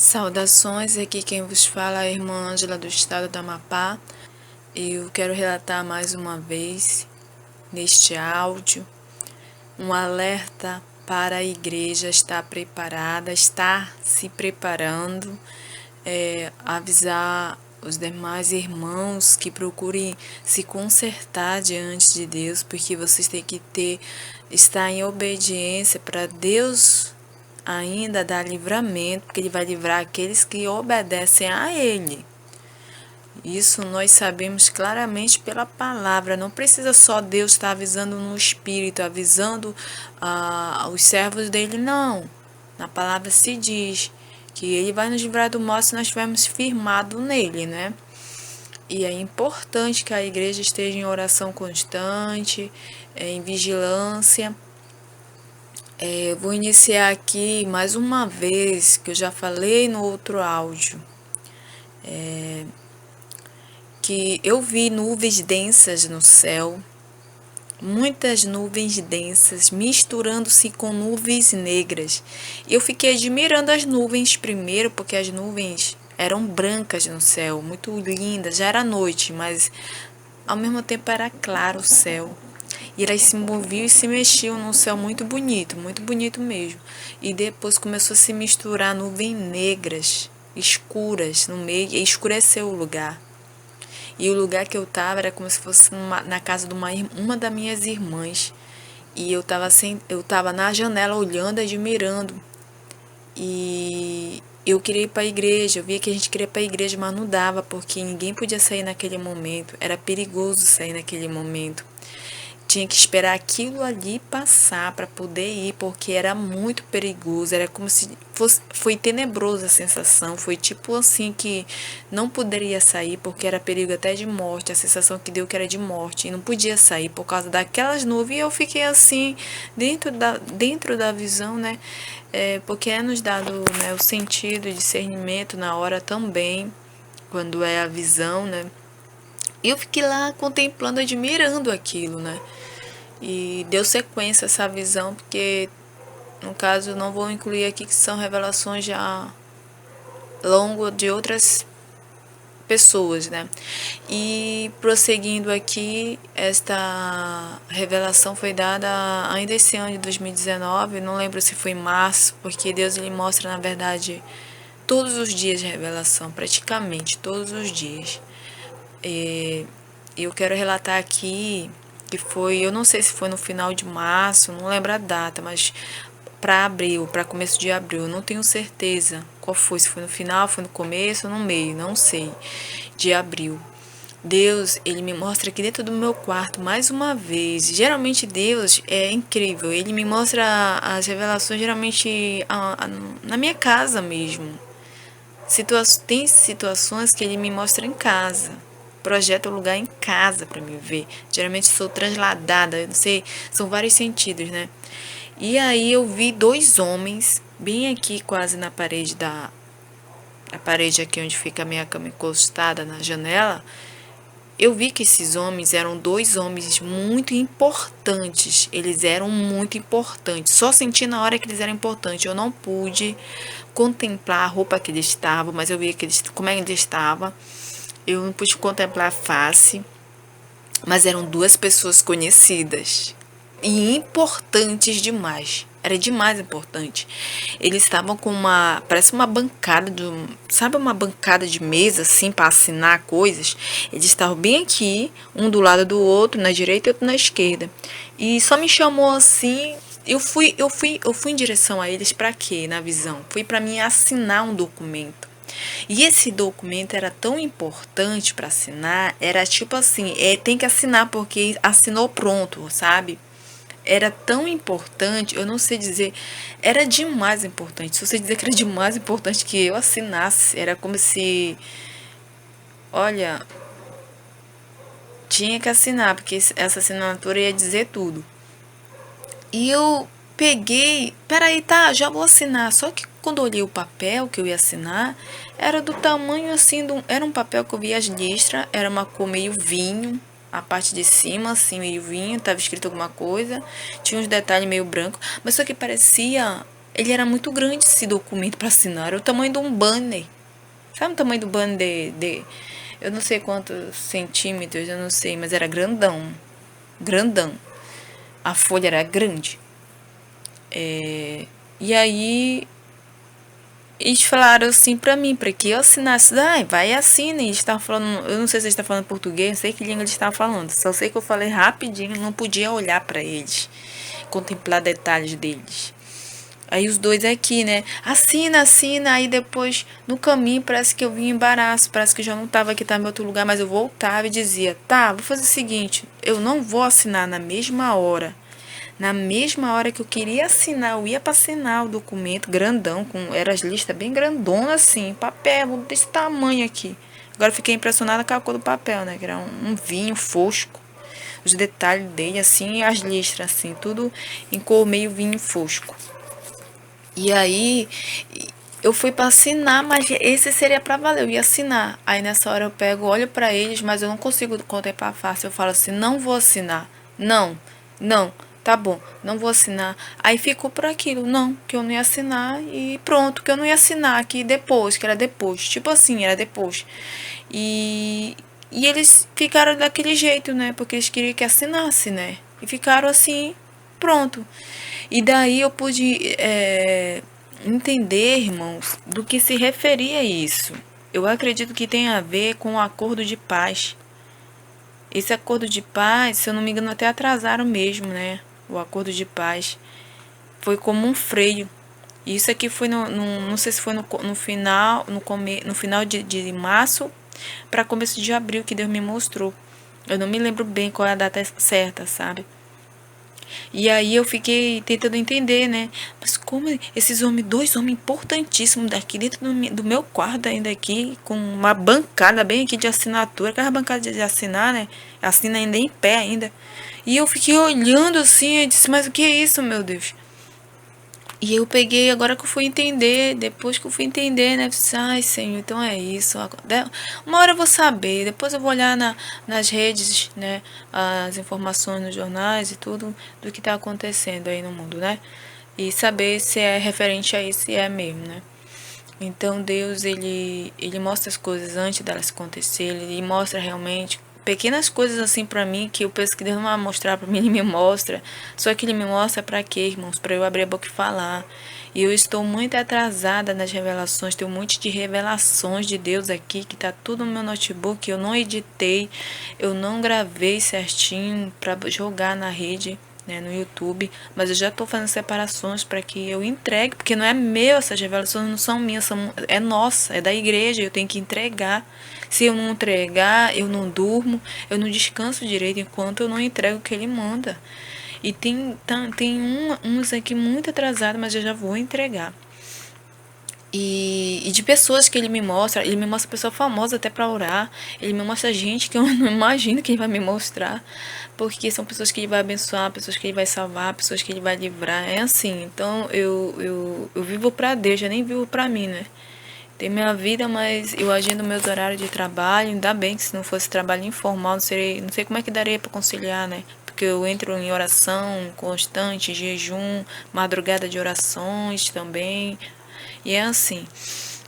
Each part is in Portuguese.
Saudações, aqui quem vos fala é a irmã Ângela do estado do Amapá. Eu quero relatar mais uma vez neste áudio um alerta para a igreja estar preparada, estar se preparando, avisar os demais irmãos que procurem se consertar diante de Deus, porque vocês têm que estar em obediência para Deus ainda dar livramento, porque Ele vai livrar aqueles que obedecem a Ele. Isso nós sabemos claramente pela palavra. Não precisa só Deus estar avisando no Espírito, avisando os servos dele, não. Na palavra se diz que Ele vai nos livrar do mal se nós estivermos firmados nele, né? E é importante que a igreja esteja em oração constante, em vigilância. Vou iniciar aqui mais uma vez, que eu já falei no outro áudio, que eu vi nuvens densas no céu, muitas nuvens densas misturando-se com nuvens negras. Eu fiquei admirando as nuvens primeiro, porque as nuvens eram brancas no céu, muito lindas. Já era noite, mas ao mesmo tempo era claro o céu. E elas se moviam e se mexiam num céu muito bonito mesmo. E depois começou a se misturar nuvens negras, escuras no meio, e escureceu o lugar. E o lugar que eu estava era como se fosse na casa de uma das minhas irmãs. E eu tava na janela olhando, admirando. E eu queria ir para a igreja, eu via que a gente queria ir para a igreja, mas não dava, porque ninguém podia sair naquele momento. Era perigoso sair naquele momento. Tinha que esperar aquilo ali passar para poder ir, porque era muito perigoso, era como se fosse, foi tenebrosa a sensação, foi tipo assim que não poderia sair porque era perigo até de morte, a sensação que deu que era de morte e não podia sair por causa daquelas nuvens. E eu fiquei assim dentro da visão, né? Porque é nos dado, né, o sentido, o discernimento na hora também, quando é a visão, né? E eu fiquei lá contemplando, admirando aquilo, né? E deu sequência a essa visão, porque no caso não vou incluir aqui que são revelações já longo de outras pessoas, né? E prosseguindo aqui, esta revelação foi dada ainda esse ano de 2019, não lembro se foi em março, porque Deus ele mostra na verdade todos os dias de revelação, praticamente todos os dias. E eu quero relatar aqui que foi, eu não sei se foi no final de março, não lembro a data, mas para abril, para começo de abril, eu não tenho certeza qual foi, se foi no final, foi no começo ou no meio, não sei, de abril. Deus, ele me mostra aqui dentro do meu quarto mais uma vez. Geralmente Deus é incrível, ele me mostra as revelações geralmente na minha casa mesmo. Tem situações que ele me mostra em casa. Projeta o lugar em casa para me ver. Geralmente sou trasladada, eu não sei, são vários sentidos, né? E aí eu vi dois homens bem aqui quase na parede a parede aqui onde fica a minha cama encostada na janela. Eu vi que esses homens eram dois homens muito importantes. Eles eram muito importantes. Só senti na hora que eles eram importantes. Eu não pude contemplar a roupa que eles estavam, mas eu vi que como é que eles estavam. Eu não pude contemplar a face, mas eram duas pessoas conhecidas e importantes demais. Era demais importante. Eles estavam com parece uma bancada sabe, uma bancada de mesa assim para assinar coisas. Eles estavam bem aqui, um do lado do outro, na direita e outro na esquerda. E só me chamou assim, eu fui em direção a eles para quê? Na visão. Fui para mim assinar um documento. E esse documento era tão importante para assinar, era tipo assim, tem que assinar porque assinou pronto, sabe? Era tão importante, eu não sei dizer, era demais importante. Se você dizer que era demais importante que eu assinasse, era como se, olha, tinha que assinar, porque essa assinatura ia dizer tudo. E eu peguei, peraí, tá, já vou assinar. Só que quando eu olhei o papel que eu ia assinar, era do tamanho assim, era um papel que eu vi as listras, era uma cor meio vinho, a parte de cima, assim, meio vinho, tava escrito alguma coisa, tinha uns detalhes meio branco, mas só que parecia Ele era muito grande esse documento para assinar. Era o tamanho de um banner. Sabe o tamanho do banner eu não sei quantos centímetros, eu não sei, mas era grandão. Grandão. A folha era grande. E aí eles falaram assim pra mim, pra que eu assinasse. Vai e assina. E eles estavam falando, eu não sei se eles estavam falando português, não sei que língua eles estavam falando. Só sei que eu falei rapidinho, não podia olhar pra eles, contemplar detalhes deles. Aí os dois aqui, né? Assina, assina. Aí depois, no caminho, parece que eu vim em embaraço. Parece que eu já não tava aqui, tava em outro lugar. Mas eu voltava e dizia, tá, vou fazer o seguinte. Eu não vou assinar na mesma hora. Na mesma hora que eu queria assinar, eu ia para assinar o documento grandão. Era as listas bem grandonas assim. Papel desse tamanho aqui. Agora eu fiquei impressionada com a cor do papel, né? Que era um vinho fosco. Os detalhes dele, assim, as listras, assim. Tudo em cor meio vinho fosco. E aí eu fui para assinar, mas esse seria para valer, eu ia assinar. Aí nessa hora eu pego, olho para eles, mas eu não consigo contemplar fácil. Eu falo assim: "Não vou assinar". Não. Não. Tá bom, não vou assinar. Aí ficou por aquilo, não, que eu não ia assinar e pronto, que eu não ia assinar, que depois, que era depois. Tipo assim, era depois. E e eles ficaram daquele jeito, né? Porque eles queriam que assinasse, né? E ficaram assim, pronto. E daí eu pude entender, irmãos, do que se referia isso. Eu acredito que tem a ver com o acordo de paz. Esse acordo de paz, se eu não me engano, até atrasaram mesmo, né? O acordo de paz foi como um freio. Isso aqui foi não sei se foi no final, no final de março para começo de abril que Deus me mostrou. Eu não me lembro bem qual é a data certa, sabe? E aí eu fiquei tentando entender, né? Mas como esses homens, dois homens importantíssimos daqui dentro do meu quarto ainda aqui, com uma bancada bem aqui de assinatura, aquela bancada de assinar, né? Assina ainda em pé ainda. E eu fiquei olhando assim, e disse, mas o que é isso, meu Deus? E eu peguei, agora que eu fui entender, depois que eu fui entender, né? Disse, ai, Senhor, então é isso. Uma hora eu vou saber, depois eu vou olhar nas redes, né? As informações nos jornais e tudo do que está acontecendo aí no mundo, né? E saber se é referente a isso e é mesmo, né? Então Deus, ele mostra as coisas antes delas acontecerem, ele mostra realmente pequenas coisas assim pra mim que eu penso que Deus não vai mostrar pra mim, ele me mostra. Só que ele me mostra pra quê, irmãos? Pra eu abrir a boca e falar. E eu estou muito atrasada nas revelações, tenho um monte de revelações de Deus aqui que tá tudo no meu notebook, eu não editei, eu não gravei certinho pra jogar na rede, né, no YouTube, mas eu já estou fazendo separações para que eu entregue, porque não é meu, essas revelações não são minhas, é nossa, é da igreja, eu tenho que entregar. Se eu não entregar, eu não durmo, eu não descanso direito enquanto eu não entrego o que ele manda. E tem uns aqui muito atrasados, mas eu já vou entregar. E de pessoas que ele me mostra pessoa famosa até para orar, ele me mostra gente que eu não imagino que ele vai me mostrar, porque são pessoas que ele vai abençoar, pessoas que ele vai salvar, pessoas que ele vai livrar, é assim, então eu vivo para Deus, já nem vivo para mim, né? Tem minha vida, mas eu agindo meus horários de trabalho, ainda bem que se não fosse trabalho informal, não sei como é que daria para conciliar, né? Porque eu entro em oração constante, jejum, madrugada de orações também, e é assim.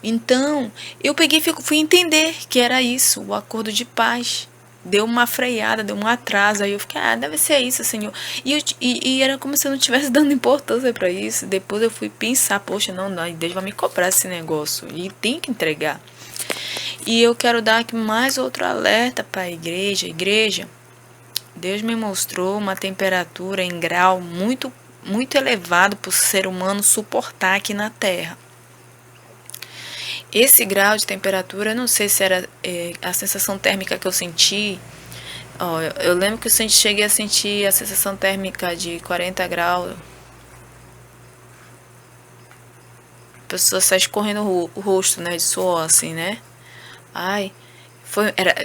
Então, eu peguei e fui entender que era isso, o acordo de paz. Deu uma freada, deu um atraso. Aí eu fiquei, deve ser isso, Senhor. E era como se eu não estivesse dando importância para isso. Depois eu fui pensar, poxa, não, Deus vai me cobrar esse negócio. E tem que entregar. E eu quero dar aqui mais outro alerta para a igreja. Igreja, Deus me mostrou uma temperatura em grau muito, muito elevado para o ser humano suportar aqui na Terra. Esse grau de temperatura, eu não sei se era a sensação térmica que eu senti. Ó, eu lembro que eu cheguei a sentir a sensação térmica de 40 graus. A pessoa sai escorrendo o rosto, né, de suor, assim, né? Ai,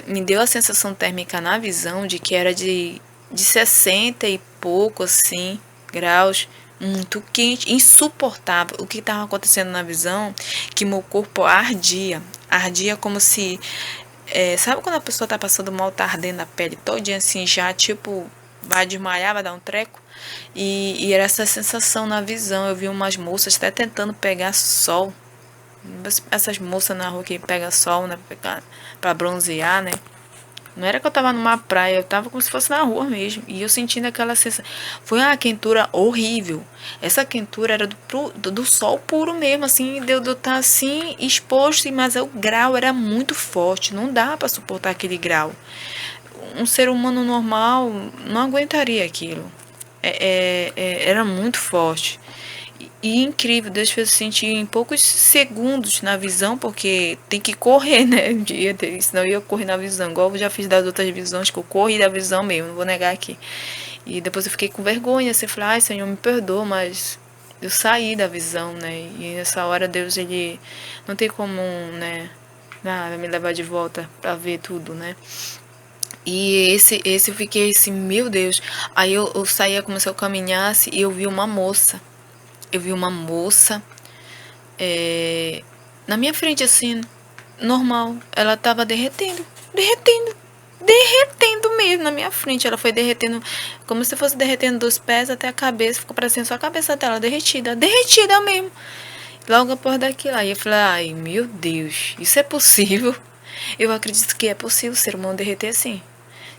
me deu a sensação térmica na visão de que era de 60 e pouco, assim, graus. Muito quente, insuportável. O que estava acontecendo na visão, que meu corpo ardia. Ardia como se... sabe quando a pessoa tá passando mal, tá ardendo a pele todinha assim, já tipo vai desmaiar, vai dar um treco. E era essa sensação na visão. Eu vi umas moças até tentando pegar sol. Essas moças na rua que pegam sol, né? Pra bronzear, né? Não era que eu tava numa praia, eu tava como se fosse na rua mesmo. E eu sentindo aquela sensação. Foi uma quentura horrível. Essa quentura era do sol puro mesmo, assim, de eu estar assim, exposto, mas o grau era muito forte. Não dá pra suportar aquele grau. Um ser humano normal não aguentaria aquilo. Era muito forte. E incrível, Deus fez eu sentir em poucos segundos na visão, porque tem que correr, né? Senão eu ia correr na visão, igual eu já fiz das outras visões, que eu corri da visão mesmo, não vou negar aqui. E depois eu fiquei com vergonha, assim, falei, ai Senhor, me perdoa, mas eu saí da visão, né? E nessa hora Deus, ele não tem como, né? Me levar de volta pra ver tudo, né? E esse eu fiquei assim, meu Deus. Aí eu saía, comecei a caminhar assim, e eu vi uma moça. Eu vi uma moça na minha frente, assim, normal. Ela tava derretendo, derretendo, derretendo mesmo na minha frente. Ela foi derretendo, como se fosse derretendo dos pés até a cabeça. Ficou parecendo só a cabeça dela derretida, derretida mesmo. Logo após daquilo, aí eu falei, ai meu Deus, isso é possível? Eu acredito que é possível o ser humano derreter assim.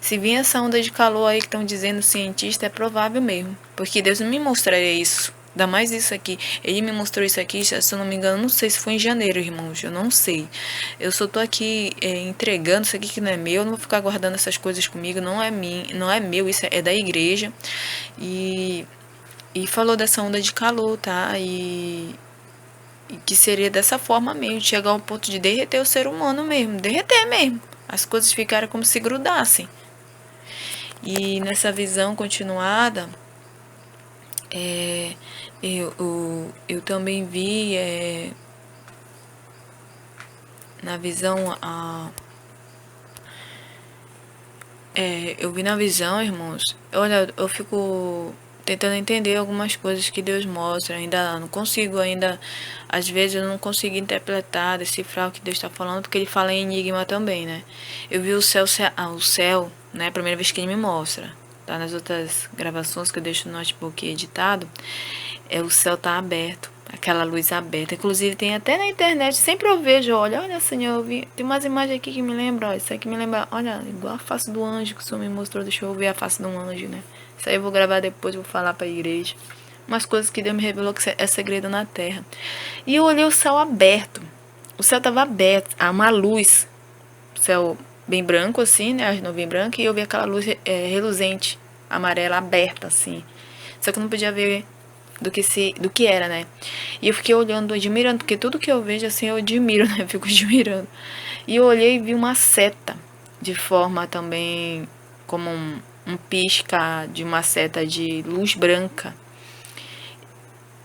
Se vir essa onda de calor aí que estão dizendo cientista, é provável mesmo. Porque Deus não me mostraria isso. Ainda mais isso aqui. Ele me mostrou isso aqui, se eu não me engano, não sei se foi em janeiro, irmãos. Eu não sei. Eu só tô aqui entregando isso aqui que não é meu. Eu não vou ficar guardando essas coisas comigo. Não é mim, não é meu, isso é da igreja. E, e falou dessa onda de calor, tá? E que seria dessa forma mesmo, chegar ao ponto de derreter o ser humano mesmo, derreter mesmo. As coisas ficaram como se grudassem. E nessa visão continuada, eu também vi na visão eu vi na visão, irmãos. Olha, eu fico tentando entender algumas coisas que Deus mostra. Ainda não consigo, ainda às vezes eu não consigo interpretar, decifrar o que Deus está falando, porque Ele fala em enigma também, né? Eu vi o céu, né? A primeira vez que Ele me mostra. Tá? Nas outras gravações que eu deixo no notebook editado, o céu tá aberto, aquela luz aberta. Inclusive tem até na internet, sempre eu vejo, olha Senhor, tem umas imagens aqui que me lembram, ó, isso aqui me lembra, olha, igual a face do anjo que o Senhor me mostrou, deixa eu ver a face de um anjo, né? Isso aí eu vou gravar depois, vou falar pra igreja. Umas coisas que Deus me revelou que é segredo na terra. E eu olhei o céu aberto, o céu tava aberto, há uma luz, o céu bem branco assim, né, as nuvens brancas, e eu vi aquela luz reluzente, amarela, aberta assim. Só que eu não podia ver do que era, né? E eu fiquei olhando, admirando, porque tudo que eu vejo assim eu admiro, né? Eu fico admirando. E eu olhei e vi uma seta, de forma também como um pisca de uma seta de luz branca.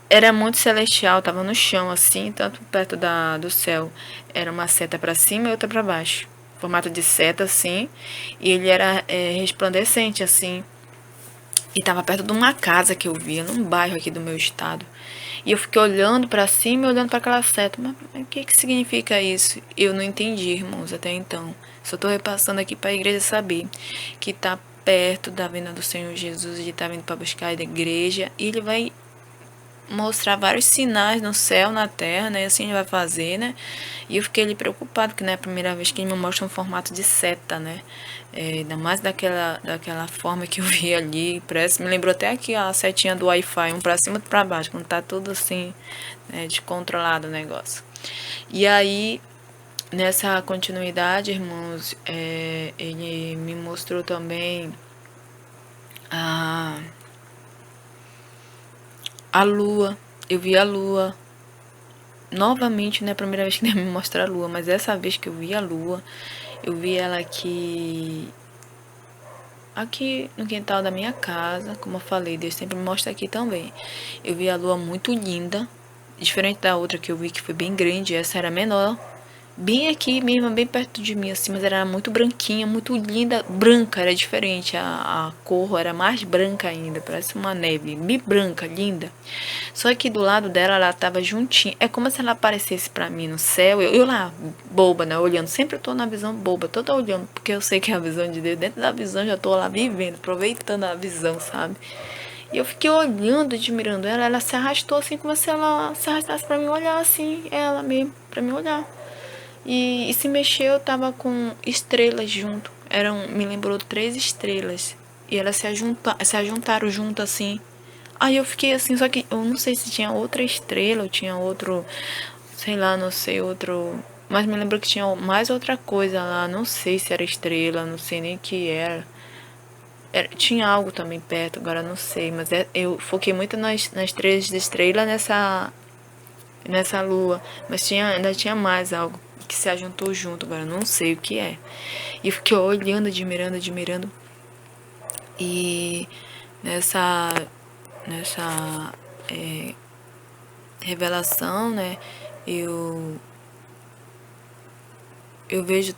Era muito celestial, tava no chão assim, tanto perto do céu. Era uma seta para cima e outra para baixo. Formato de seta assim, e ele era resplandecente assim. E tava perto de uma casa que eu via, num bairro aqui do meu estado. E eu fiquei olhando para cima e olhando para aquela seta. Mas o que significa isso? Eu não entendi, irmãos, até então. Só tô repassando aqui para a igreja saber que tá perto da vinda do Senhor Jesus, ele tá vindo para buscar a igreja e ele vai mostrar vários sinais no céu, na terra, né? Assim ele vai fazer, né? E eu fiquei ali preocupado, porque não é a primeira vez que ele me mostra um formato de seta, né? Ainda mais daquela forma que eu vi ali. Parece, me lembrou até aqui a setinha do Wi-Fi, um pra cima e pra baixo, quando tá tudo assim, né, descontrolado o negócio. E aí, nessa continuidade, irmãos, ele me mostrou também a lua. Eu vi a lua. Novamente, não é a primeira vez que ele me mostra a lua, mas essa vez que eu vi a lua, eu vi ela aqui no quintal da minha casa, como eu falei, Deus sempre me mostra aqui também. Eu vi a lua muito linda, diferente da outra que eu vi que foi bem grande, essa era menor. bem aqui mesmo, bem perto de mim, assim, mas era muito branquinha, muito linda, branca, era diferente, a cor era mais branca ainda, parece uma neve, bem branca, linda. Só que do lado dela, ela tava juntinha, é como se ela aparecesse pra mim no céu, eu lá, boba, né, olhando, sempre eu tô na visão boba, toda olhando, porque eu sei que é a visão de Deus, dentro da visão eu já tô lá vivendo, aproveitando a visão, sabe? E eu fiquei olhando, admirando ela, ela se arrastou assim, como se ela se arrastasse pra mim olhar, assim, ela mesmo, pra mim olhar. E se mexeu, tava com estrelas junto. Me lembrou 3 estrelas. E elas se ajuntaram junto assim. Aí eu fiquei assim, só que eu não sei se tinha outra estrela ou tinha outro, sei lá, não sei, outro. Mas me lembro que tinha mais outra coisa lá. Não sei se era estrela, não sei nem o que era. Tinha algo também perto, agora não sei. Mas eu foquei muito nas 3 estrelas nessa lua, mas ainda tinha mais algo que se ajuntou junto, agora não sei o que é. E eu fiquei olhando, admirando, admirando. E nessa revelação, né, eu eu vejo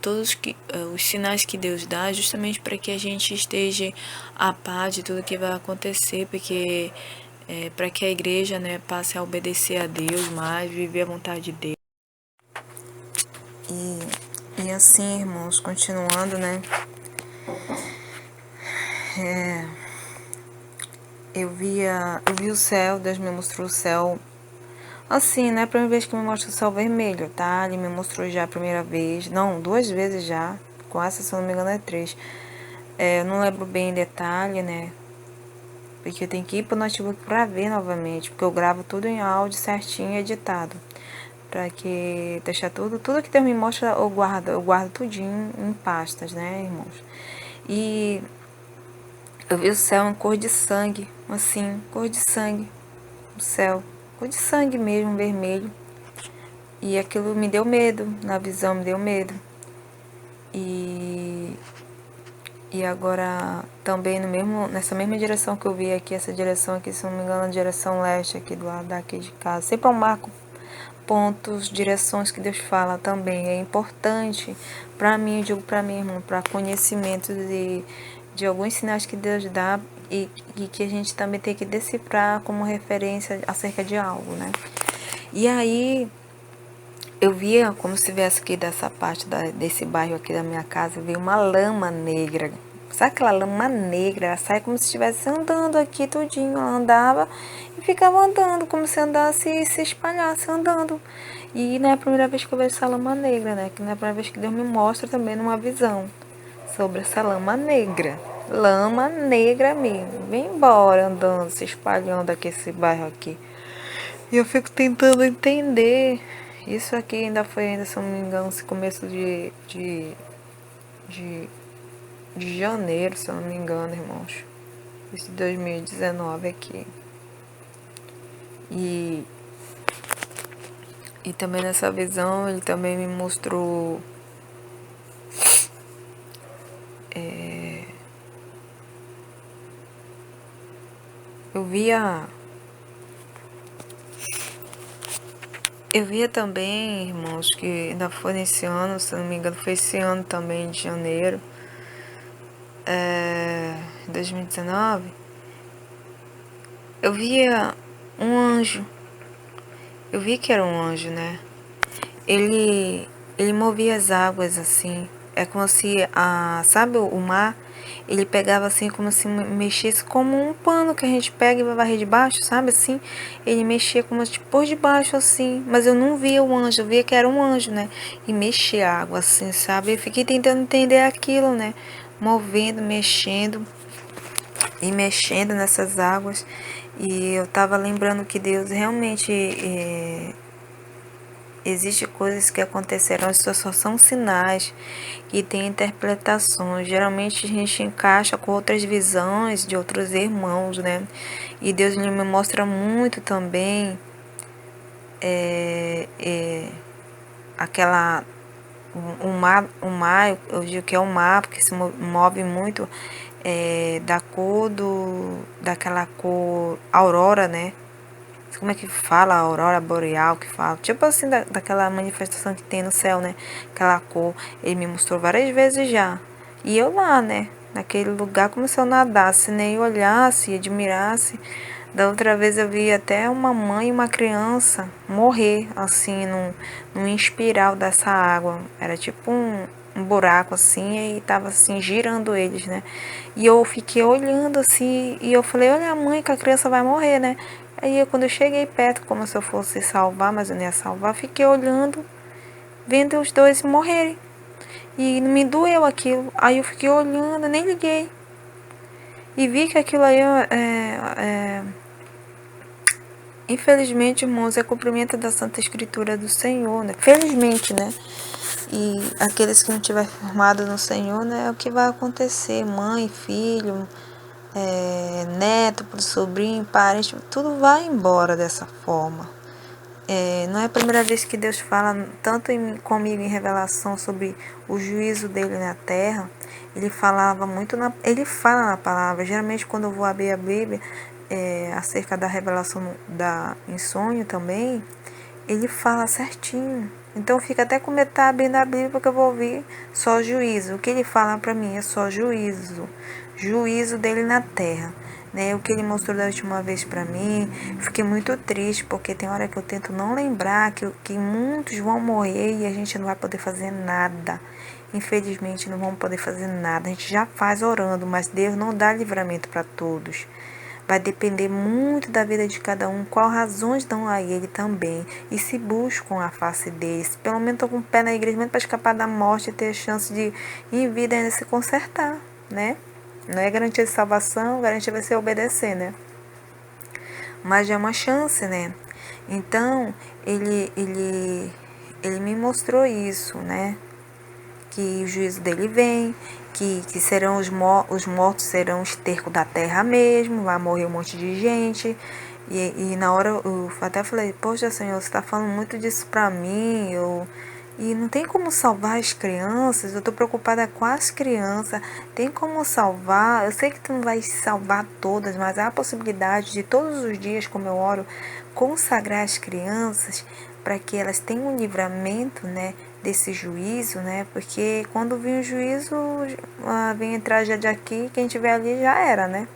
os sinais que Deus dá justamente para que a gente esteja a par de tudo que vai acontecer, porque para que a igreja, né, passe a obedecer a Deus mais, viver a vontade de Deus. E assim, irmãos, continuando, né? Eu vi o céu, Deus me mostrou o céu. Assim, não é a primeira vez que me mostra o céu vermelho, tá? Ele me mostrou já a primeira vez. Não, 2 vezes já. Com essa, se eu não me engano, é 3. Eu não lembro bem em detalhe, né? Porque eu tenho que ir pro notebook pra ver novamente. Porque eu gravo tudo em áudio certinho e editado. Pra que deixar tudo que Deus me mostra, eu guardo tudinho em pastas, né, irmãos? E eu vi o céu em cor de sangue, assim, cor de sangue, o céu, cor de sangue mesmo, vermelho. E aquilo me deu medo, na visão me deu medo. E, e agora também nessa mesma direção que eu vi aqui, essa direção aqui, se não me engano, a direção leste aqui do lado daqui de casa. Sempre eu marco pontos, direções que Deus fala também. É importante para mim, eu digo para mim, irmão, para conhecimento de alguns sinais que Deus dá e que a gente também tem que decifrar como referência acerca de algo, né? E aí eu via como se viesse aqui dessa parte desse bairro aqui da minha casa, eu vi uma lama negra. Sabe aquela lama negra? Ela sai como se estivesse andando aqui tudinho. Ela andava e ficava andando, como se andasse e se espalhasse andando. E não é a primeira vez que eu vejo essa lama negra, né? Que não é a primeira vez que Deus me mostra também numa visão sobre essa lama negra. Lama negra mesmo. Vem embora andando, se espalhando aqui, esse bairro aqui. E eu fico tentando entender. Isso aqui ainda foi, ainda, se eu não me engano, esse começo de, de janeiro, se eu não me engano, irmãos. Esse 2019 aqui. E também nessa visão ele também me mostrou eu via também, irmãos, que ainda foi nesse ano, se eu não me engano, foi esse ano também, de janeiro, 2019, eu via um anjo. Eu vi que era um anjo, né? Ele movia as águas assim. É como se, sabe o mar? Ele pegava assim como se mexesse como um pano que a gente pega e vai varrer de baixo, sabe assim? Ele mexia como se por debaixo assim. Mas eu não via o anjo, eu via que era um anjo, né? E mexia a água assim, sabe? Eu fiquei tentando entender aquilo, né? Movendo, mexendo e mexendo nessas águas. E eu tava lembrando que Deus realmente existem coisas que acontecerão, isso só são sinais que têm interpretações. Geralmente a gente encaixa com outras visões de outros irmãos, né? E Deus me mostra muito também aquela o mar, eu digo que é o mar, porque se move muito da cor daquela cor aurora, né? como é que fala, a aurora boreal que fala, tipo assim, daquela manifestação que tem no céu, né? Aquela cor, ele me mostrou várias vezes já. E eu lá, né? Naquele lugar, como se eu nadasse, né? E olhasse, admirasse. Da outra vez eu vi até uma mãe e uma criança morrer, assim, num espiral dessa água. Era tipo um buraco, assim, e tava, assim, girando eles, né? E eu fiquei olhando, assim, e eu falei, olha a mãe, que a criança vai morrer, né? Aí quando eu cheguei perto, como se eu fosse salvar, mas eu não ia salvar, fiquei olhando, vendo os dois morrerem. E me doeu aquilo. Aí eu fiquei olhando, nem liguei. E vi que aquilo aí infelizmente, irmãos, é cumprimento da Santa Escritura do Senhor, né? Felizmente, né? E aqueles que não tiver formado no Senhor, né? É o que vai acontecer. Mãe, filho, neto, sobrinho, parente, tudo vai embora dessa forma. Não é a primeira vez que Deus fala tanto comigo em revelação sobre o juízo dele na terra. Ele falava muito, ele fala na palavra. Geralmente quando eu vou abrir a Bíblia, acerca da revelação em sonho também, ele fala certinho. Então fica até com medo de estar abrindo a Bíblia, porque eu vou ouvir só juízo. O que ele fala para mim é só juízo. Juízo dele na terra. Né? O que ele mostrou da última vez para mim, fiquei muito triste, porque tem hora que eu tento não lembrar que muitos vão morrer e a gente não vai poder fazer nada. Infelizmente não vamos poder fazer nada. A gente já faz orando, mas Deus não dá livramento para todos. Vai depender muito da vida de cada um, qual razões dão a ele também. E se buscam a face deles. Pelo menos estou com o pé na igreja mesmo para escapar da morte e ter a chance de, em vida, ainda se consertar, né? Não é garantia de salvação, garantia vai ser obedecer, né? Mas já é uma chance, né? Então, ele me mostrou isso, né? Que o juízo dele vem, que serão os mortos serão esterco da terra mesmo, vai morrer um monte de gente. E na hora eu até falei, poxa Senhor, você está falando muito disso para mim, e não tem como salvar as crianças, eu estou preocupada com as crianças, tem como salvar, eu sei que tu não vai salvar todas, mas há a possibilidade de todos os dias, como eu oro, consagrar as crianças para que elas tenham um livramento, né, desse juízo, né, porque quando vem o juízo, vem a tragédia aqui, quem estiver ali já era, né.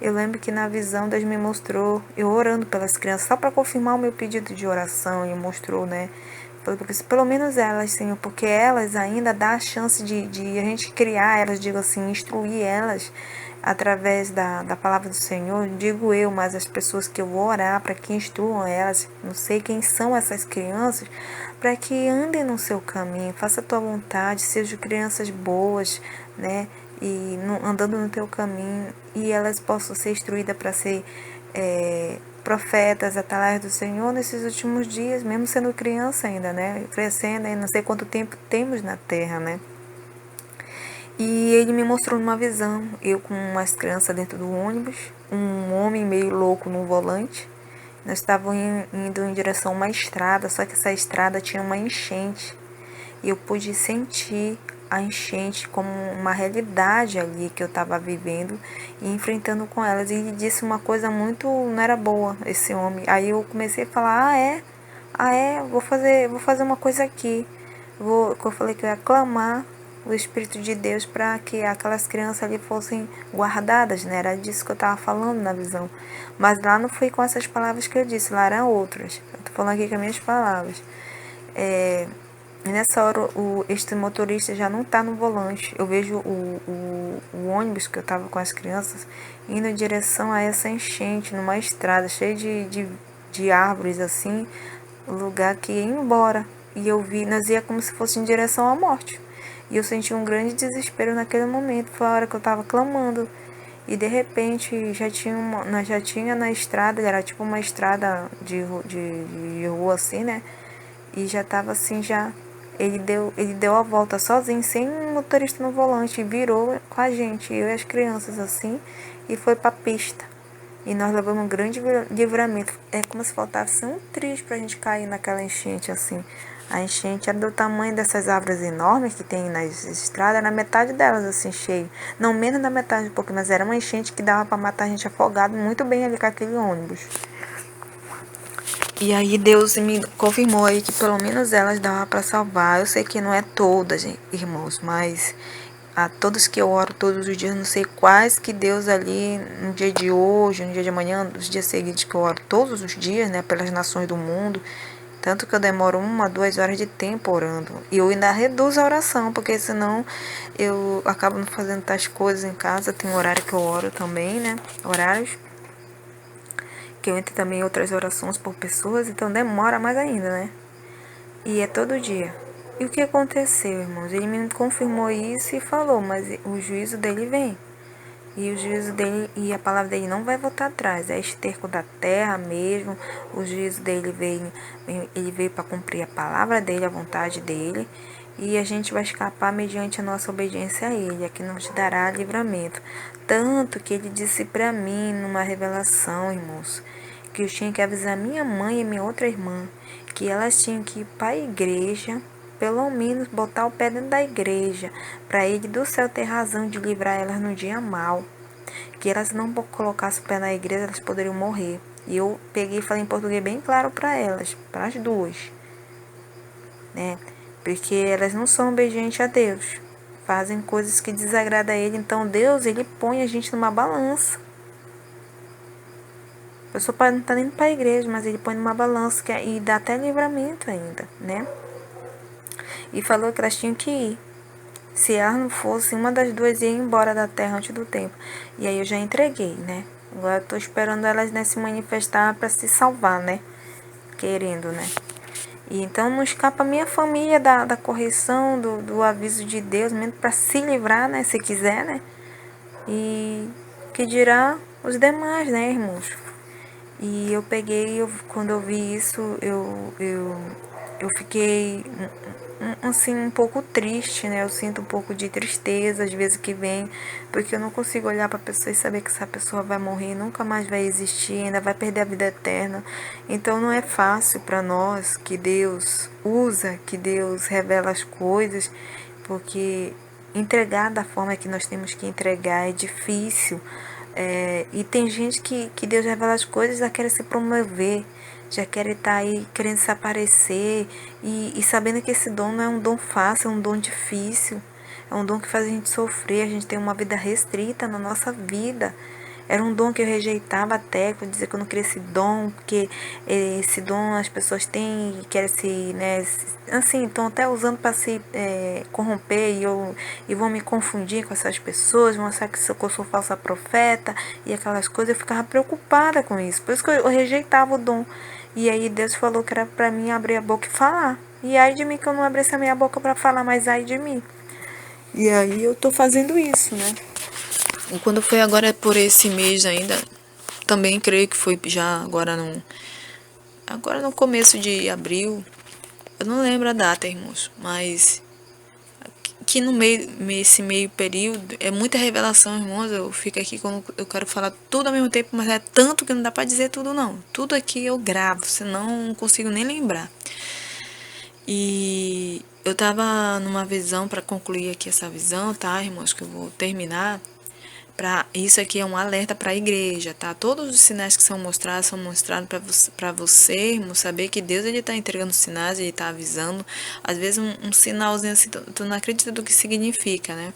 Eu lembro que na visão Deus me mostrou, eu orando pelas crianças, só para confirmar o meu pedido de oração, e mostrou, né, pelo menos elas, Senhor, porque elas ainda dá a chance de a gente criar elas, digo assim, instruir elas através da palavra do Senhor, digo eu, mas as pessoas que eu vou orar para que instruam elas, não sei quem são essas crianças, para que andem no seu caminho, faça a tua vontade, sejam crianças boas, né, e andando no teu caminho, e elas possam ser instruídas para ser profetas, atalaias do Senhor nesses últimos dias, mesmo sendo criança ainda, né? Crescendo, aí não sei quanto tempo temos na Terra, né? E ele me mostrou uma visão, eu com umas crianças dentro do ônibus, um homem meio louco no volante. Nós estávamos indo em direção a uma estrada, só que essa estrada tinha uma enchente. E eu pude sentir a enchente como uma realidade ali que eu estava vivendo e enfrentando com elas. E ele disse uma coisa muito, não era boa, esse homem. Aí eu comecei a falar, vou fazer uma coisa aqui. Eu falei que eu ia clamar o Espírito de Deus para que aquelas crianças ali fossem guardadas, né? Era disso que eu estava falando na visão. Mas lá não foi com essas palavras que eu disse, lá eram outras. Eu estou falando aqui com as minhas palavras. E nessa hora este motorista já não está no volante. Eu vejo o ônibus que eu estava com as crianças indo em direção a essa enchente, numa estrada cheia de árvores assim, lugar que ia embora. E eu vi, nós ia como se fosse em direção à morte. E eu senti um grande desespero naquele momento. Foi a hora que eu estava clamando. E de repente nós já tinha na estrada, era tipo uma estrada de rua assim, né? E já estava assim, já. Ele deu a volta sozinho, sem motorista no volante, e virou com a gente, eu e as crianças assim, e foi pra pista. E nós levamos um grande livramento. É como se faltasse um triz pra gente cair naquela enchente assim. A enchente era do tamanho dessas árvores enormes que tem nas estradas, era metade delas assim, cheio. Não menos da metade um pouco, mas era uma enchente que dava pra matar a gente afogado muito bem ali com aquele ônibus. E aí Deus me confirmou aí que pelo menos elas dava para salvar. Eu sei que não é todas, irmãos, mas a todos que eu oro todos os dias, não sei quais que Deus ali, no dia de hoje, no dia de amanhã, nos dias seguintes que eu oro todos os dias, né, pelas nações do mundo, tanto que eu demoro 1 a 2 horas de tempo orando. E eu ainda reduzo a oração, porque senão eu acabo não fazendo tais coisas em casa. Tem horário que eu oro também, né, horários que eu entro também em outras orações por pessoas, então demora mais ainda, né? E é todo dia. E o que aconteceu, irmãos? Ele me confirmou isso e falou, mas o juízo dele vem. E o juízo dele e a palavra dele não vai voltar atrás. É esterco da terra mesmo. O juízo dele veio, ele veio para cumprir a palavra dele, a vontade dele. E a gente vai escapar mediante a nossa obediência a ele, a que nos dará livramento. Tanto que ele disse para mim numa revelação, irmãos, que eu tinha que avisar minha mãe e minha outra irmã que elas tinham que ir para a igreja, pelo menos botar o pé dentro da igreja, para ele do céu ter razão de livrar elas no dia mal. Que elas não colocassem o pé na igreja, elas poderiam morrer. E eu peguei e falei em português bem claro para elas, para as duas, né? Porque elas não são obedientes a Deus, fazem coisas que desagradam a Ele. Então Deus, Ele põe a gente numa balança. A pessoa pode não estar nem para a igreja, mas Ele põe numa balança e dá até livramento ainda, né? E falou que elas tinham que ir. Se elas não fossem, uma das duas ia embora da terra antes do tempo. E aí eu já entreguei, né? Agora eu tô esperando elas, né, se manifestar para se salvar, né? Querendo, né? E então não escapa a minha família da correção, do aviso de Deus, mesmo para se livrar, né? Se quiser, né? E que dirá os demais, né, irmãos? E eu peguei, quando eu vi isso, eu fiquei assim um pouco triste, né? Eu sinto um pouco de tristeza às vezes que vem, porque eu não consigo olhar para a pessoa e saber que essa pessoa vai morrer, nunca mais vai existir, ainda vai perder a vida eterna. Então não é fácil para nós que Deus usa, que Deus revela as coisas, porque entregar da forma que nós temos que entregar é difícil. E tem gente que Deus revela as coisas e já quer se promover, já quer estar aí querendo se aparecer e sabendo que esse dom não é um dom fácil, é um dom difícil, é um dom que faz a gente sofrer, a gente tem uma vida restrita na nossa vida. Era um dom que eu rejeitava até, que eu dizia que eu não queria esse dom, porque esse dom as pessoas têm e querem se, né, assim, estão até usando para se corromper e vão me confundir com essas pessoas, vão achar que eu sou falsa profeta e aquelas coisas. Eu ficava preocupada com isso, por isso que eu rejeitava o dom. E aí Deus falou que era para mim abrir a boca e falar. E ai de mim que eu não abrisse a minha boca para falar, mas ai de mim. E aí eu tô fazendo isso, né? E quando foi agora por esse mês ainda, também creio que foi já agora no começo de abril. Eu não lembro a data, irmãos, mas que no meio, nesse meio período é muita revelação, irmãos. Eu fico aqui quando eu quero falar tudo ao mesmo tempo, mas é tanto que não dá para dizer tudo não. Tudo aqui eu gravo, senão não consigo nem lembrar. E eu tava numa visão para concluir aqui essa visão, tá, irmãos, que eu vou terminar. Isso aqui é um alerta para a igreja, tá? Todos os sinais que são mostrados para você, irmão, saber que Deus ele está entregando sinais, ele está avisando. Às vezes um sinalzinho assim, tu não acredita do que significa, né?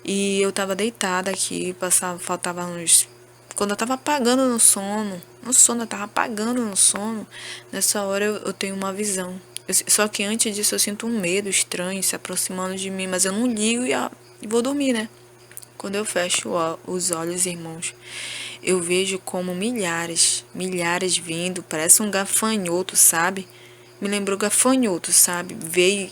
E eu tava deitada aqui, faltava uns. Quando eu tava apagando no sono, eu tava apagando no sono, nessa hora eu tenho uma visão. Só que antes disso eu sinto um medo estranho se aproximando de mim, mas eu não ligo e vou dormir, né? Quando eu fecho os olhos, irmãos, eu vejo como milhares vindo, parece um gafanhoto, sabe? Me lembrou gafanhoto, sabe? Veio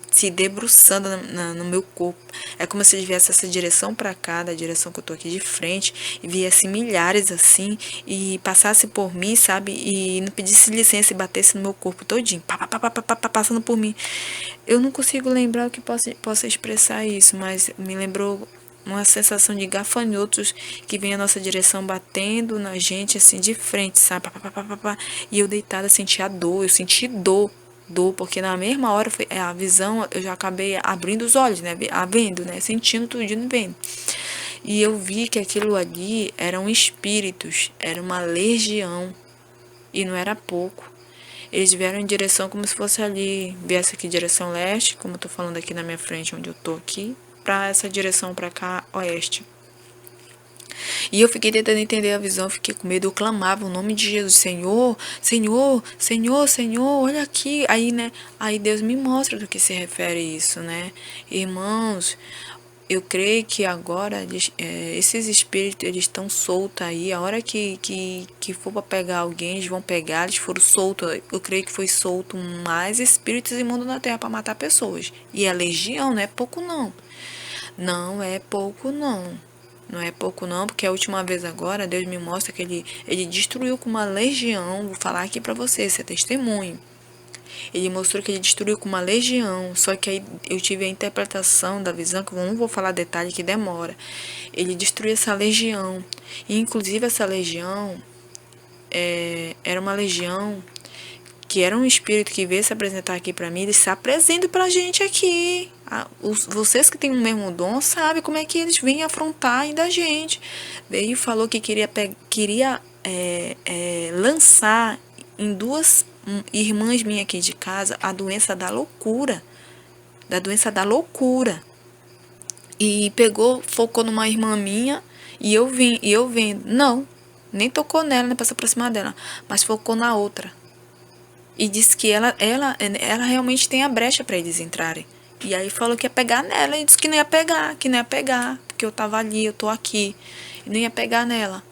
se debruçando no meu corpo. É como se viesse essa direção para cá, da direção que eu tô aqui de frente, e viesse milhares assim, e passasse por mim, sabe? E não pedisse licença e batesse no meu corpo todinho, passando por mim. Eu não consigo lembrar o que possa expressar isso, mas me lembrou uma sensação de gafanhotos que vem a nossa direção batendo na gente assim de frente, sabe? E eu deitada senti a dor, eu senti dor, porque na mesma hora foi a visão, eu já acabei abrindo os olhos, né? Vendo, né? Sentindo tudo, vendo. E eu vi que aquilo ali eram espíritos, era uma legião, e não era pouco. Eles vieram em direção como se fosse ali, viesse aqui direção leste, como eu tô falando aqui na minha frente, onde eu tô aqui, pra essa direção pra cá, oeste. E eu fiquei tentando entender a visão, fiquei com medo, eu clamava o nome de Jesus, Senhor, Senhor, Senhor, Senhor, olha aqui. Aí, né, aí Deus me mostra do que se refere isso, né? Irmãos, eu creio que agora esses espíritos, eles estão soltos aí. A hora que for para pegar alguém, eles vão pegar, eles foram soltos. Eu creio que foi solto mais espíritos imundos na terra para matar pessoas. E a legião não é pouco não. Não é pouco não. Não é pouco não, porque a última vez agora, Deus me mostra que ele destruiu com uma legião. Vou falar aqui para você, isso é testemunho. Ele mostrou que ele destruiu com uma legião, só que aí eu tive a interpretação da visão, que eu não vou falar detalhe que demora. Ele destruiu essa legião, e inclusive essa legião era uma legião que era um espírito que veio se apresentar aqui para mim, ele se apresenta pra gente aqui. Vocês que têm o mesmo dom sabem como é que eles vêm afrontar ainda a gente. Veio e falou que queria lançar em duas irmãs minhas aqui de casa a doença da loucura. Da doença da loucura. E pegou, focou numa irmã minha e eu vendo. Não, nem tocou nela, nem passou por cima dela, mas focou na outra. E disse que ela realmente tem a brecha para eles entrarem. E aí falou que ia pegar nela e disse que não ia pegar, porque eu tava ali, eu tô aqui, e não ia pegar nela.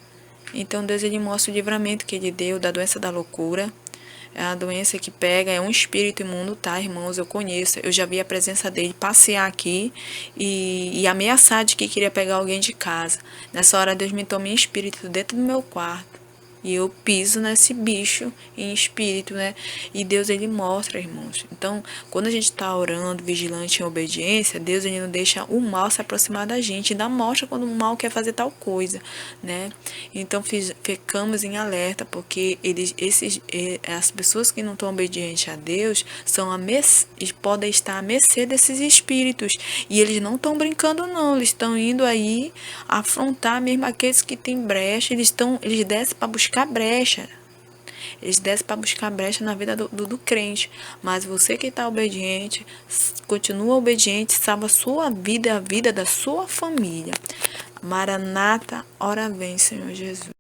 Então Deus ele mostra o livramento que ele deu da doença da loucura. É a doença que pega, é um espírito imundo, tá, irmãos? Eu conheço, eu já vi a presença dele passear aqui e ameaçar de que queria pegar alguém de casa. Nessa hora Deus me toma em espírito dentro do meu quarto. E eu piso nesse bicho em espírito, né? E Deus, ele mostra, irmãos. Então, quando a gente está orando, vigilante em obediência, Deus, ele não deixa o mal se aproximar da gente. Ainda mostra quando o mal quer fazer tal coisa, né? Então, ficamos em alerta, porque as pessoas que não estão obedientes a Deus podem estar à mercê desses espíritos. E eles não estão brincando, não. Eles estão indo aí afrontar mesmo aqueles que têm brecha. Eles descem para buscar brecha. Eles descem para buscar brecha na vida do crente. Mas você que está obediente, continua obediente, salva a sua vida e a vida da sua família. Maranata, ora vem, Senhor Jesus.